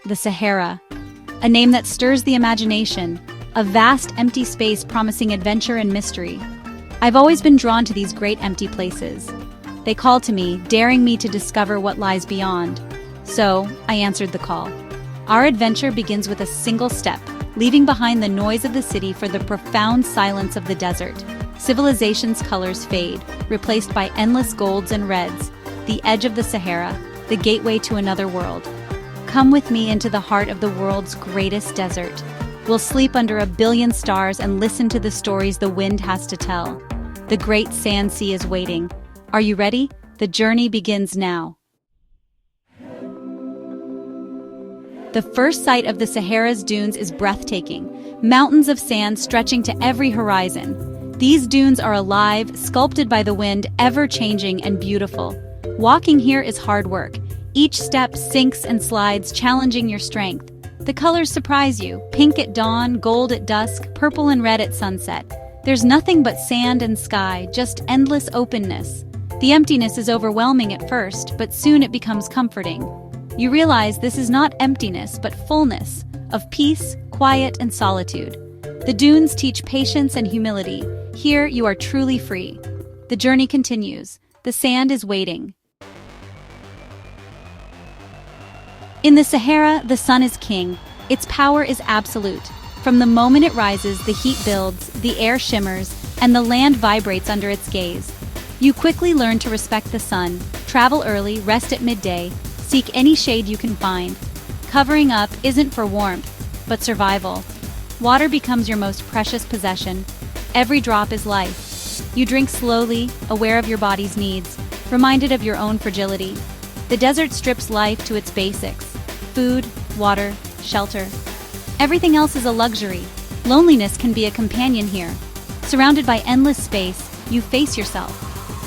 The Sahara, a name that stirs the imagination, a vast empty space promising adventure and mystery. I've always been drawn to these great empty places. They call to me, daring me to discover what lies beyond. So, I answered the call. Our adventure begins with a single step, leaving behind the noise of the city for the profound silence of the desert. Civilization's colors fade, replaced by endless golds and reds. The edge of the Sahara, the gateway to another world. Come with me into the heart of the world's greatest desert. We'll sleep under a billion stars and listen to the stories the wind has to tell. The great sand sea is waiting. Are you ready? The journey begins now. The first sight of the Sahara's dunes is breathtaking, mountains of sand stretching to every horizon. These dunes are alive, sculpted by the wind, ever-changing and beautiful. Walking here is hard work. Each step sinks and slides, challenging your strength. The colors surprise you, pink at dawn, gold at dusk, purple and red at sunset. There's nothing but sand and sky, just endless openness. The emptiness is overwhelming at first, but soon it becomes comforting. You realize this is not emptiness, but fullness, of peace, quiet, and solitude. The dunes teach patience and humility. Here you are truly free. The journey continues. The sand is waiting. In the Sahara, the sun is king. Its power is absolute. From the moment it rises, the heat builds, the air shimmers, and the land vibrates under its gaze. You quickly learn to respect the sun, travel early, rest at midday, seek any shade you can find. Covering up isn't for warmth, but survival. Water becomes your most precious possession. Every drop is life. You drink slowly, aware of your body's needs, reminded of your own fragility. The desert strips life to its basics: food, water, shelter. Everything else is a luxury. Loneliness can be a companion here. Surrounded by endless space, you face yourself.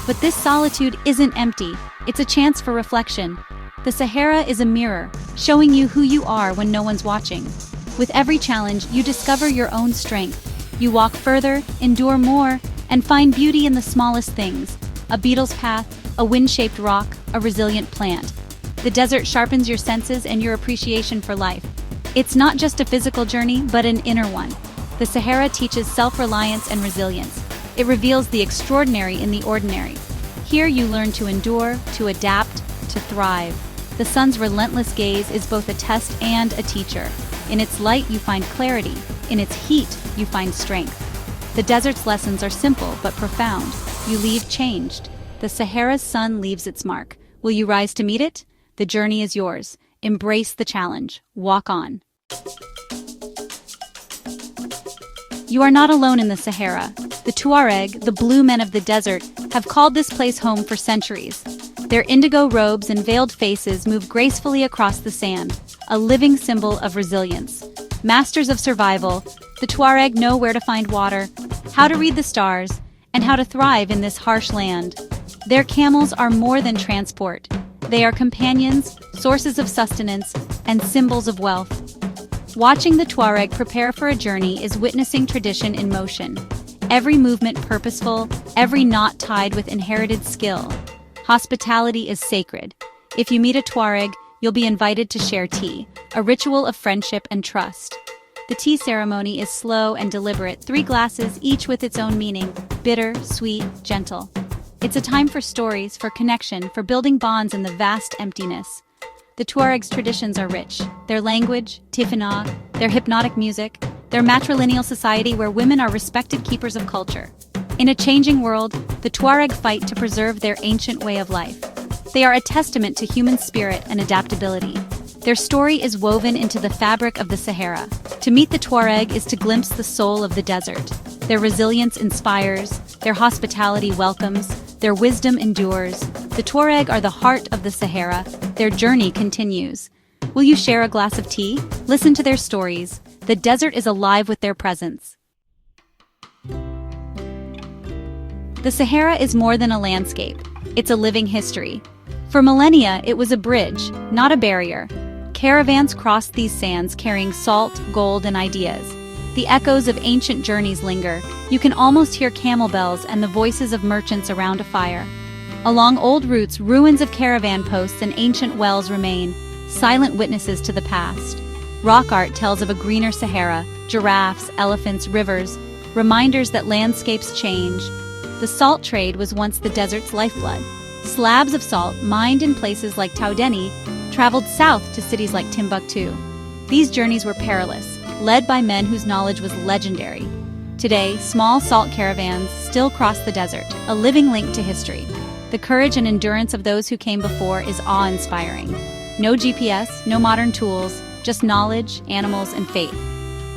But this solitude isn't empty. It's a chance for reflection. The Sahara is a mirror, showing you who you are when no one's watching. With every challenge, you discover your own strength. You walk further, endure more, and find beauty in the smallest things: a beetle's path, a wind-shaped rock, a resilient plant. The desert sharpens your senses and your appreciation for life. It's not just a physical journey, but an inner one. The Sahara teaches self-reliance and resilience. It reveals the extraordinary in the ordinary. Here you learn to endure, to adapt, to thrive. The sun's relentless gaze is both a test and a teacher. In its light you find clarity. In its heat you find strength. The desert's lessons are simple but profound. You leave changed. The Sahara's sun leaves its mark. Will you rise to meet it? The journey is yours. Embrace the challenge. Walk on. You are not alone in the Sahara. The Tuareg, the blue men of the desert, have called this place home for centuries. Their indigo robes and veiled faces move gracefully across the sand, a living symbol of resilience. Masters of survival, the Tuareg know where to find water, how to read the stars, and how to thrive in this harsh land. Their camels are more than transport. They are companions, sources of sustenance, and symbols of wealth. Watching the Tuareg prepare for a journey is witnessing tradition in motion. Every movement purposeful, every knot tied with inherited skill. Hospitality is sacred. If you meet a Tuareg, you'll be invited to share tea, a ritual of friendship and trust. The tea ceremony is slow and deliberate, 3 glasses, each with its own meaning: bitter, sweet, gentle. It's a time for stories, for connection, for building bonds in the vast emptiness. The Tuareg's traditions are rich. Their language, Tifinagh, their hypnotic music, their matrilineal society where women are respected keepers of culture. In a changing world, the Tuareg fight to preserve their ancient way of life. They are a testament to human spirit and adaptability. Their story is woven into the fabric of the Sahara. To meet the Tuareg is to glimpse the soul of the desert. Their resilience inspires, their hospitality welcomes, their wisdom endures. The Tuareg are the heart of the Sahara. Their journey continues. Will you share a glass of tea? Listen to their stories. The desert is alive with their presence. The Sahara is more than a landscape. It's a living history. For millennia, it was a bridge, not a barrier. Caravans crossed these sands carrying salt, gold, and ideas. The echoes of ancient journeys linger. You can almost hear camel bells and the voices of merchants around a fire. Along old routes, ruins of caravan posts and ancient wells remain. silent witnesses to the past. Rock art tells of a greener Sahara, giraffes, elephants, rivers, reminders that landscapes change. The salt trade was once the desert's lifeblood. Slabs of salt, mined in places like Taudeni, traveled south to cities like Timbuktu. These journeys were perilous, led by men whose knowledge was legendary. Today, small salt caravans still cross the desert, a living link to history. The courage and endurance of those who came before is awe-inspiring. No GPS, no modern tools, just knowledge, animals, and faith.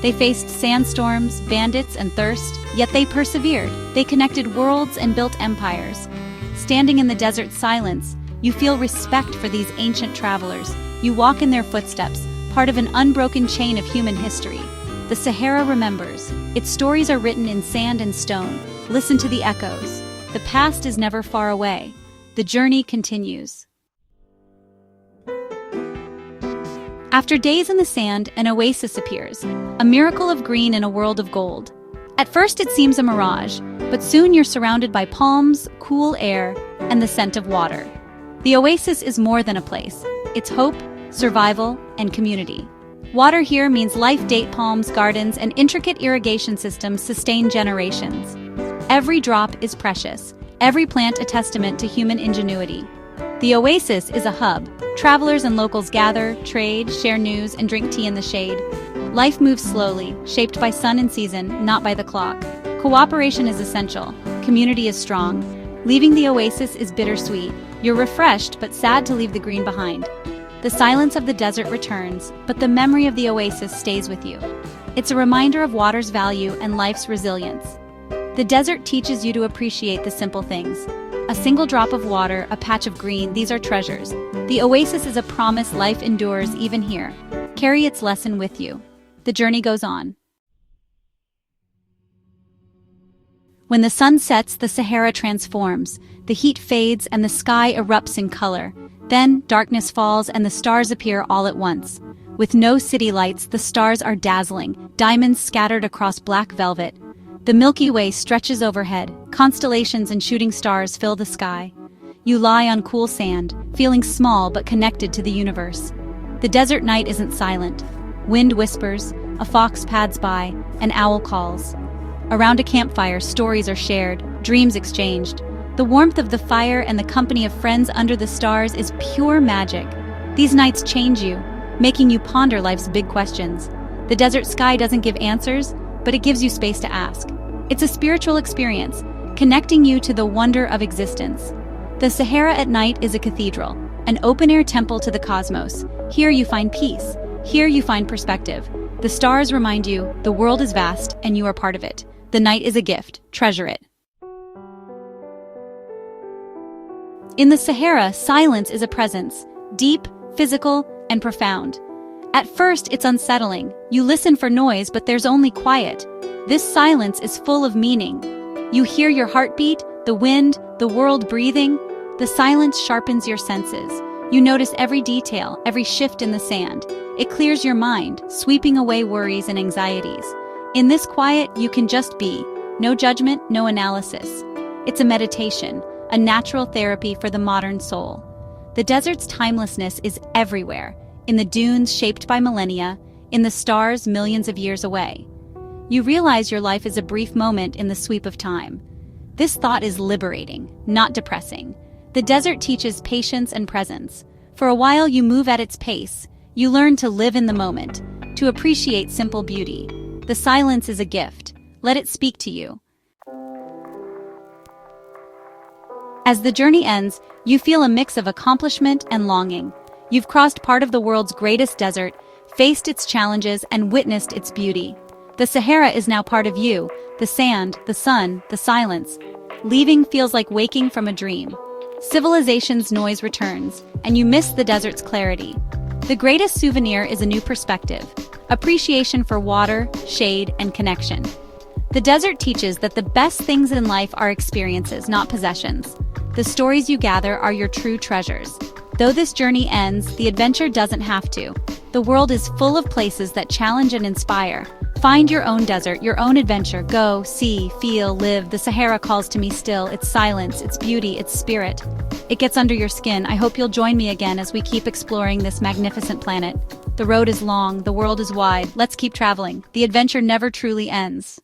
They faced sandstorms, bandits, and thirst, yet they persevered. They connected worlds and built empires. Standing in the desert's silence, you feel respect for these ancient travelers. You walk in their footsteps, part of an unbroken chain of human history. The Sahara remembers. Its stories are written in sand and stone. Listen to the echoes. The past is never far away. The journey continues. After days in the sand, an oasis appears, a miracle of green in a world of gold. At first it seems a mirage, but soon you're surrounded by palms, cool air, and the scent of water. The oasis is more than a place. It's hope, survival, and community. Water here means life. Date palms, gardens, and intricate irrigation systems sustain generations. Every drop is precious, every plant a testament to human ingenuity. The oasis is a hub. Travelers and locals gather, trade, share news, and drink tea in the shade. Life moves slowly, shaped by sun and season, not by the clock. Cooperation is essential. Community is strong. Leaving the oasis is bittersweet. You're refreshed, but sad to leave the green behind. The silence of the desert returns, but the memory of the oasis stays with you. It's a reminder of water's value and life's resilience. The desert teaches you to appreciate the simple things. A single drop of water, a patch of green, these are treasures. The oasis is a promise life endures even here. Carry its lesson with you. The journey goes on. When the sun sets, the Sahara transforms. The heat fades and the sky erupts in color. Then, darkness falls and the stars appear all at once. With no city lights, the stars are dazzling, diamonds scattered across black velvet. The Milky Way stretches overhead, constellations and shooting stars fill the sky. You lie on cool sand, feeling small but connected to the universe. The desert night isn't silent. Wind whispers, a fox pads by, an owl calls. Around a campfire, stories are shared, dreams exchanged. The warmth of the fire and the company of friends under the stars is pure magic. These nights change you, making you ponder life's big questions. The desert sky doesn't give answers, but it gives you space to ask. It's a spiritual experience, connecting you to the wonder of existence. The Sahara at night is a cathedral, an open-air temple to the cosmos. Here you find peace. Here you find perspective. The stars remind you the world is vast and you are part of it. The night is a gift. Treasure it. In the Sahara, silence is a presence, deep, physical, and profound. At first, it's unsettling. You listen for noise, but there's only quiet. This silence is full of meaning. You hear your heartbeat, the wind, the world breathing. The silence sharpens your senses. You notice every detail, every shift in the sand. It clears your mind, sweeping away worries and anxieties. In this quiet, you can just be. No judgment, no analysis. It's a meditation, a natural therapy for the modern soul. The desert's timelessness is everywhere, in the dunes shaped by millennia, in the stars millions of years away. You realize your life is a brief moment in the sweep of time. This thought is liberating, not depressing. The desert teaches patience and presence. For a while you move at its pace. You learn to live in the moment, to appreciate simple beauty. The silence is a gift. Let it speak to you. As the journey ends, you feel a mix of accomplishment and longing. You've crossed part of the world's greatest desert, faced its challenges, and witnessed its beauty. The Sahara is now part of you, the sand, the sun, the silence. Leaving feels like waking from a dream. Civilization's noise returns, and you miss the desert's clarity. The greatest souvenir is a new perspective, appreciation for water, shade, and connection. The desert teaches that the best things in life are experiences, not possessions. The stories you gather are your true treasures. Though this journey ends, the adventure doesn't have to. The world is full of places that challenge and inspire. Find your own desert, your own adventure. Go, see, feel, live. The Sahara calls to me still. Its silence, its beauty, its spirit. It gets under your skin. I hope you'll join me again as we keep exploring this magnificent planet. The road is long, the world is wide. Let's keep traveling. The adventure never truly ends.